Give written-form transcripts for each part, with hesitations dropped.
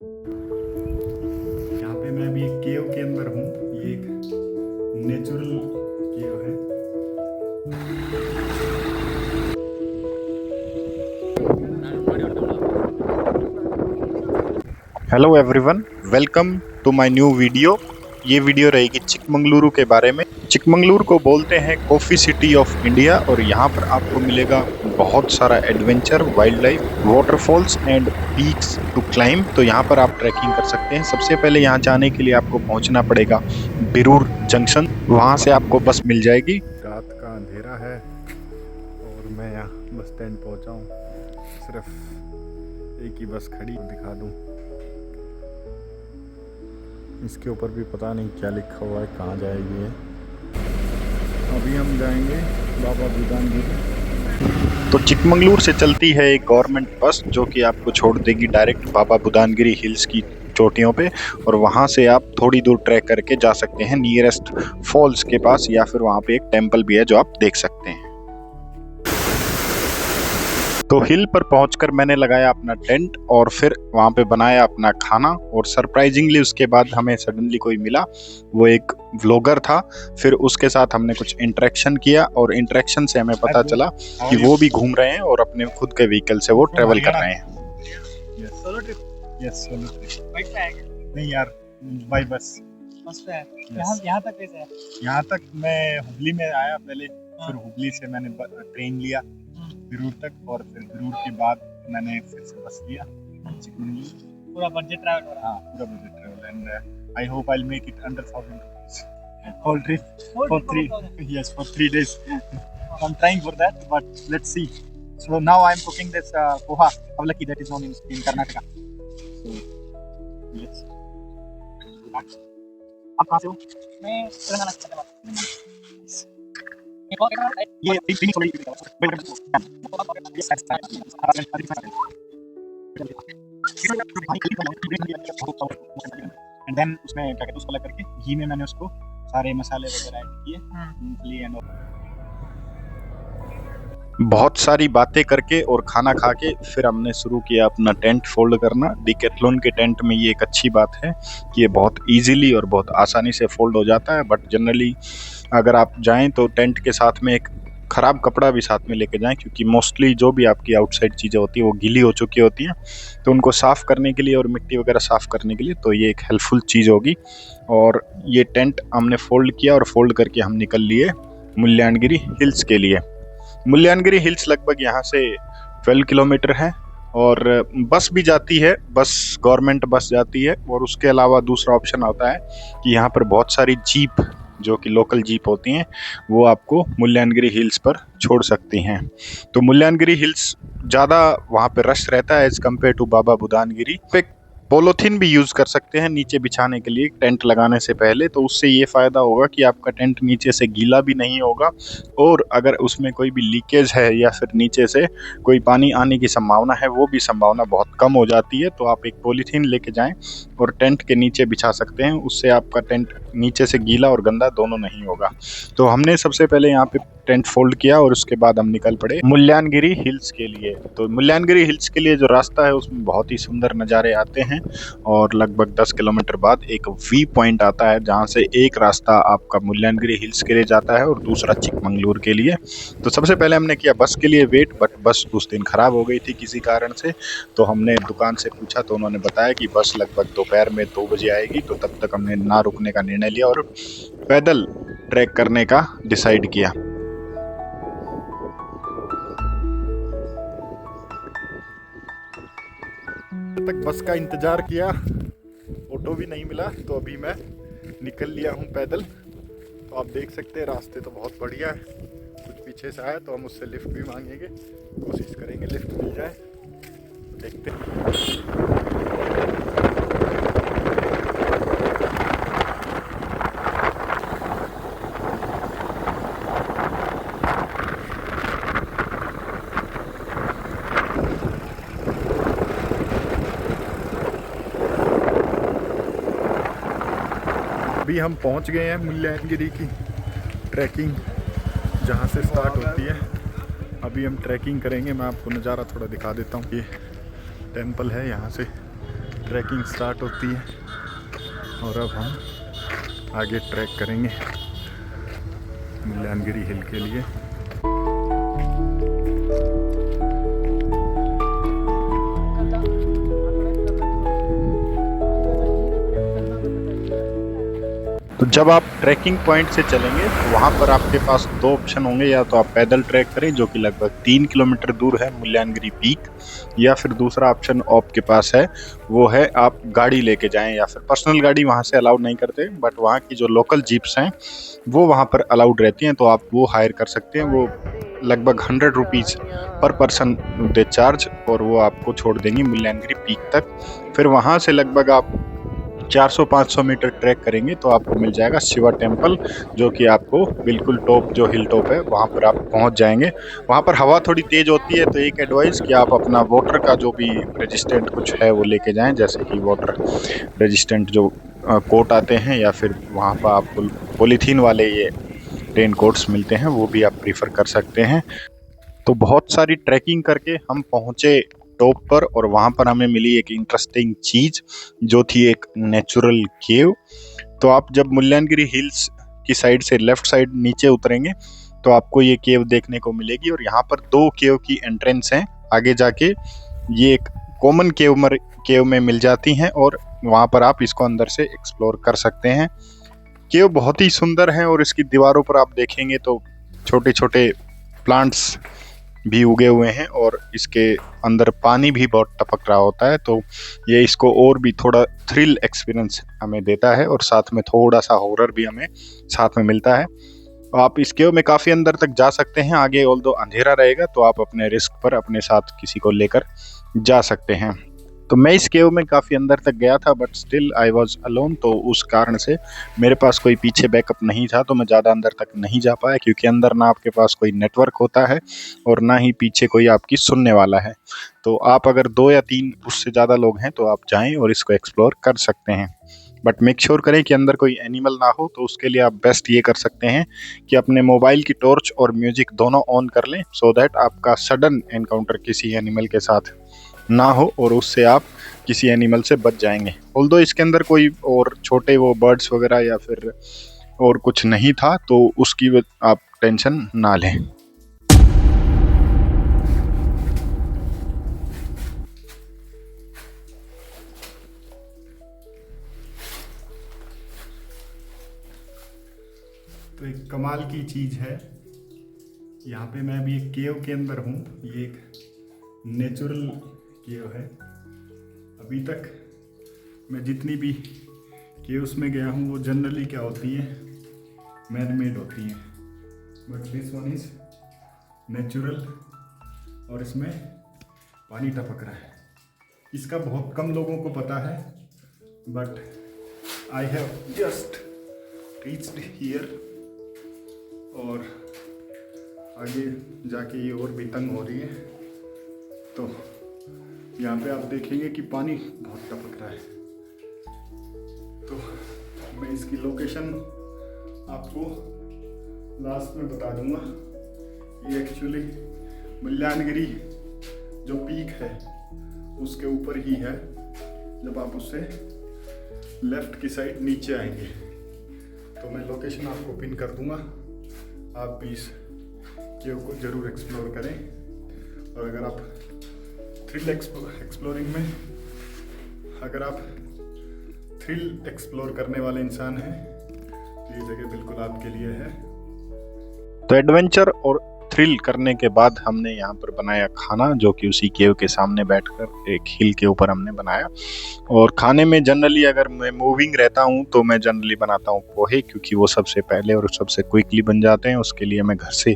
यहाँ पे मैं अभी एक केव के अंदर हूँ। ये एक नेचुरल केव है। Hello everyone, welcome to my new video. ये वीडियो रहेगी चिकमंगलुरु के बारे में। चिकमंगलुरु को बोलते हैं कॉफी सिटी ऑफ इंडिया और यहाँ पर आपको मिलेगा बहुत सारा adventure, wildlife, waterfalls and peaks to climb. तो यहाँ पर आप ट्रैकिंग कर सकते हैं। सबसे पहले यहाँ जाने के लिए आपको पहुँचना पड़ेगा बिरूर जंक्शन। वहाँ से आपको बस मिल जाएगी। रात का अंधेरा है और मैं यहाँ बस स्टैंड पहुँचा हूँ। सिर्फ एक ही बस खड़ी दिखा दूँ। इसके ऊपर भी पता नहीं क्या लिखा हुआ है, कहाँ जाएगी ये। अभी हम जाएंगे बाबा बुदानगिरी। तो चिकमंगलुरु से चलती है एक गवर्नमेंट बस जो कि आपको छोड़ देगी डायरेक्ट बाबा बुदानगिरी हिल्स की चोटियों पे, और वहाँ से आप थोड़ी दूर ट्रैक करके जा सकते हैं नियरेस्ट फॉल्स के पास, या फिर वहाँ पे एक टेम्पल भी है जो आप देख सकते हैं। तो हिल पर पहुंचकर मैंने लगाया अपना टेंट और फिर वहां पे बनाया अपना खाना, और सरप्राइजिंगली उसके बाद हमें सडनली कोई मिला। वो एक व्लॉगर था। फिर उसके साथ हमने कुछ इंटरेक्शन किया और इंटरेक्शन से हमें पता चला कि वो भी घूम रहे हैं और अपने खुद के व्हीकल से वो ट्रेवल कर रहे हैं। Solo trip? Yes, solo trip. Bike पे आएंगे? नहीं यार, बाय बस। बस पे है। यहाँ तक कैसे है? यहाँ तक मैं हुबली में आया पहले, फिर हुबली से मैंने ट्रेन लिया बिरूर तक, और फिर बिरूर के बाद मैंने फिर से बस लिया चिकमंगलुरु। पूरा बजट ट्रैवल हो रहा है? हाँ, पूरा budget travel, and I hope I will make it under 1000 rupees whole trip for 3 days. I'm trying for that, but let's see. So now I'm cooking this poha avlaki that is known in Karnataka. So let's आप कहाँ से हो? मैं तेलंगाना से हूँ। ये finish हो and then उसमें क्या कहते हैं, उसको अलग करके घी में मैंने उसको सारे मसाले वगैरह ऐड किए, मूंगफली एंड बहुत सारी बातें करके और खाना खा के फिर हमने शुरू किया अपना टेंट फोल्ड करना। डिकैथलॉन के टेंट में ये एक अच्छी बात है कि ये बहुत इजीली और बहुत आसानी से फोल्ड हो जाता है, बट जनरली अगर आप जाएं तो टेंट के साथ में एक ख़राब कपड़ा भी साथ में लेके जाएं, क्योंकि मोस्टली जो भी आपकी आउटसाइड चीज़ें होती हैं वो गीली हो चुकी होती हैं, तो उनको साफ़ करने के लिए और मिट्टी वगैरह साफ़ करने के लिए तो ये एक हेल्पफुल चीज़ होगी। और ये टेंट हमने फोल्ड किया और फोल्ड करके हम निकल लिए मुल्यानगिरी हिल्स के लिए। मुल्यानगिरी हिल्स लगभग यहाँ से 12 किलोमीटर है, और बस भी जाती है, बस गवर्नमेंट बस जाती है, और उसके अलावा दूसरा ऑप्शन होता है कि यहाँ पर बहुत सारी जीप जो कि लोकल जीप होती हैं वो आपको मुल्यानगिरी हिल्स पर छोड़ सकती हैं। तो मुल्यानगिरी हिल्स ज़्यादा वहाँ पे रश रहता है एज कम्पेयर टू बाबा बुदानगिरी पे। पॉलीथीन भी यूज़ कर सकते हैं नीचे बिछाने के लिए टेंट लगाने से पहले, तो उससे ये फ़ायदा होगा कि आपका टेंट नीचे से गीला भी नहीं होगा, और अगर उसमें कोई भी लीकेज है या फिर नीचे से कोई पानी आने की संभावना है वो भी संभावना बहुत कम हो जाती है। तो आप एक पॉलीथीन लेके जाएं और टेंट के नीचे बिछा सकते हैं, उससे आपका टेंट नीचे से गीला और गंदा दोनों नहीं होगा। तो हमने सबसे पहले यहाँ पे टेंट फोल्ड किया और उसके बाद हम निकल पड़े मुल्यानगिरी हिल्स के लिए। तो मुल्यानगिरी हिल्स के लिए जो रास्ता है उसमें बहुत ही सुंदर नज़ारे आते हैं, और लगभग 10 किलोमीटर बाद एक वी पॉइंट आता है जहाँ से एक रास्ता आपका मुल्यानगिरी हिल्स के लिए जाता है और दूसरा चिकमंगलुरु के लिए। तो सबसे पहले हमने किया बस के लिए वेट, बट बस उस दिन ख़राब हो गई थी किसी कारण से, तो हमने दुकान से पूछा तो उन्होंने बताया कि बस लगभग दोपहर में 2 बजे आएगी। तो तब तक हमने ना रुकने का निर्णय लिया और पैदल ट्रैक करने का डिसाइड किया। तक बस का इंतज़ार किया, ऑटो भी नहीं मिला, तो अभी मैं निकल लिया हूँ पैदल। तो आप देख सकते हैं रास्ते तो बहुत बढ़िया है। कुछ पीछे से आया तो हम उससे लिफ्ट भी मांगेंगे, कोशिश करेंगे लिफ्ट मिल जाए, देखते हैं। अभी हम पहुंच गए हैं मुल्यानगिरी की ट्रैकिंग जहां से स्टार्ट होती है। अभी हम ट्रैकिंग करेंगे, मैं आपको नज़ारा थोड़ा दिखा देता हूं। ये टेंपल है, यहाँ से ट्रैकिंग स्टार्ट होती है और अब हम आगे ट्रैक करेंगे मुल्लानगिरी हिल के लिए। तो जब आप ट्रैकिंग पॉइंट से चलेंगे तो वहाँ पर आपके पास दो ऑप्शन होंगे, या तो आप पैदल ट्रैक करें जो कि लगभग 3 किलोमीटर दूर है मुल्लानगिरी पीक, या फिर दूसरा ऑप्शन आपके पास है वो है आप गाड़ी लेके जाएं, या फिर पर्सनल गाड़ी वहाँ से अलाउड नहीं करते, बट वहाँ की जो लोकल जीप्स हैं वो वहाँ पर अलाउड रहती हैं, तो आप वो हायर कर सकते हैं। वो लगभग 100 रुपीज़ पर पर्सन दे चार्ज, और वो आपको छोड़ देंगी मुल्लानगिरी पीक तक। फिर वहाँ से लगभग आप 400-500 मीटर ट्रैक करेंगे तो आपको मिल जाएगा शिवा टेम्पल, जो कि आपको बिल्कुल टॉप, जो हिल टॉप है वहाँ पर आप पहुँच जाएंगे। वहाँ पर हवा थोड़ी तेज़ होती है, तो एक एडवाइस कि आप अपना वाटर का जो भी रेजिस्टेंट कुछ है वो लेके जाएं, जैसे कि वाटर रेजिस्टेंट जो कोट आते हैं, या फिर वहाँ पर आपको पॉलीथीन वाले ये रेन कोट्स मिलते हैं, वो भी आप प्रीफर कर सकते हैं। तो बहुत सारी ट्रैकिंग करके हम पहुँचे टॉप पर, और वहाँ पर हमें मिली एक इंटरेस्टिंग चीज़ जो थी एक नेचुरल केव। तो आप जब मुल्लानगिरी हिल्स की साइड से लेफ़्ट साइड नीचे उतरेंगे तो आपको ये केव देखने को मिलेगी, और यहाँ पर 2 केव की एंट्रेंस हैं। आगे जाके ये एक कॉमन केव में मिल जाती हैं, और वहाँ पर आप इसको अंदर से एक्सप्लोर कर सकते हैं। केव बहुत ही सुंदर है, और इसकी दीवारों पर आप देखेंगे तो छोटे छोटे प्लांट्स भी उगे हुए हैं, और इसके अंदर पानी भी बहुत टपक रहा होता है, तो ये इसको और भी थोड़ा थ्रिल एक्सपीरियंस हमें देता है, और साथ में थोड़ा सा हॉरर भी हमें साथ में मिलता है। आप इस केव में काफ़ी अंदर तक जा सकते हैं। आगे ऑल्दो अंधेरा रहेगा तो आप अपने रिस्क पर अपने साथ किसी को लेकर जा सकते हैं। तो मैं इस केव में काफ़ी अंदर तक गया था, but still I was alone, तो उस कारण से मेरे पास कोई पीछे बैकअप नहीं था, तो मैं ज़्यादा अंदर तक नहीं जा पाया, क्योंकि अंदर ना आपके पास कोई नेटवर्क होता है और ना ही पीछे कोई आपकी सुनने वाला है। तो आप अगर 2 या 3 उससे ज़्यादा लोग हैं तो आप जाएं और इसको एक्सप्लोर कर सकते हैं, बट मेक श्योर करें कि अंदर कोई एनिमल ना हो। तो उसके लिए आप बेस्ट ये कर सकते हैं कि अपने मोबाइल की टॉर्च और म्यूजिक दोनों ऑन कर लें, सो दैट आपका सडन एनकाउंटर किसी एनिमल के साथ ना हो, और उससे आप किसी एनिमल से बच जाएंगे। ऑल्दो इसके अंदर कोई और छोटे वो बर्ड्स वगैरह या फिर और कुछ नहीं था, तो उसकी आप टेंशन ना लें। तो एक कमाल की चीज़ है, यहाँ पे मैं अभी एक केव के अंदर हूँ। ये एक नेचुरल केव है। अभी तक मैं जितनी भी केव्स में गया हूँ वो जनरली क्या होती हैं, मैन मेड होती हैं, but this one is natural, और इसमें पानी टपक रहा है। इसका बहुत कम लोगों को पता है, but I have just reached here, और आगे जाके ये और भी तंग हो रही है। तो यहाँ पे आप देखेंगे कि पानी बहुत टपक रहा है। तो मैं इसकी लोकेशन आपको लास्ट में बता दूंगा। ये एक्चुअली मुल्लानगिरी जो पीक है उसके ऊपर ही है। जब आप उससे लेफ़्ट की साइड नीचे आएंगे तो मैं लोकेशन आपको पिन कर दूंगा। आप भी इस केव को ज़रूर एक्सप्लोर करें, और अगर आप थ्रिल एक्सप्लोरिंग में अगर आप थ्रिल एक्सप्लोर करने वाले इंसान हैं तो ये जगह बिल्कुल आपके लिए है। तो एडवेंचर और थ्रिल करने के बाद हमने यहाँ पर बनाया खाना, जो कि उसी केव के सामने बैठकर एक हिल के ऊपर हमने बनाया। और खाने में जनरली अगर मैं मूविंग रहता हूँ तो मैं जनरली बनाता हूँ पोहे, क्योंकि वो सबसे पहले और सबसे क्विकली बन जाते हैं। उसके लिए मैं घर से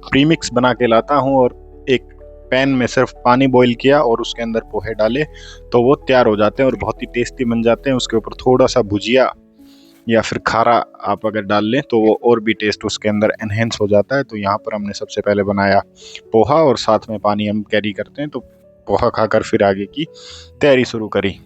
प्रीमिक्स बना के लाता हूँ, और एक पैन में सिर्फ पानी बॉईल किया और उसके अंदर पोहे डाले तो वो तैयार हो जाते हैं और बहुत ही टेस्टी बन जाते हैं। उसके ऊपर थोड़ा सा भुजिया या फिर खारा आप अगर डाल लें तो वो और भी टेस्ट उसके अंदर एनहेंस हो जाता है। तो यहाँ पर हमने सबसे पहले बनाया पोहा, और साथ में पानी हम कैरी करते हैं, तो पोहा खाकर फिर आगे की तैयारी शुरू करी।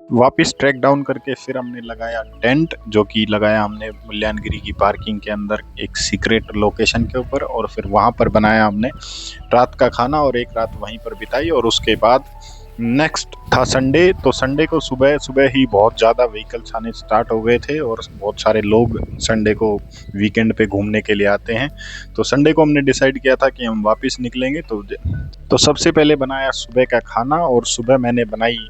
वापस ट्रैक डाउन करके फिर हमने लगाया टेंट, जो कि लगाया हमने मुल्यांगिरी की पार्किंग के अंदर एक सीक्रेट लोकेशन के ऊपर, और फिर वहाँ पर बनाया हमने रात का खाना और एक रात वहीं पर बिताई। और उसके बाद नेक्स्ट था संडे। तो संडे को सुबह सुबह ही बहुत ज़्यादा व्हीकल्स आने स्टार्ट हो गए थे और बहुत सारे लोग संडे को वीकेंड पे घूमने के लिए आते हैं। तो संडे को हमने डिसाइड किया था कि हम वापस निकलेंगे। तो सबसे पहले बनाया सुबह का खाना, और सुबह मैंने बनाई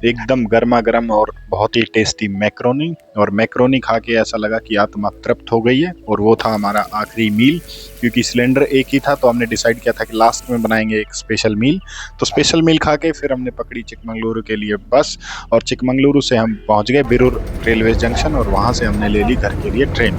एकदम गर्मा गर्म और बहुत ही टेस्टी मैक्रोनी। और मैक्रोनी खा के ऐसा लगा कि आत्मा तृप्त हो गई है, और वो था हमारा आखिरी मील। क्योंकि सिलेंडर एक ही था तो हमने डिसाइड किया था कि लास्ट में बनाएंगे एक स्पेशल मील। तो स्पेशल मील खा के फिर हमने पकड़ी चिकमंगलुरु के लिए बस, और चिकमंगलुरु से हम पहुंच गए बिरूर रेलवे जंक्शन, और वहां से हमने ले ली घर के लिए ट्रेन।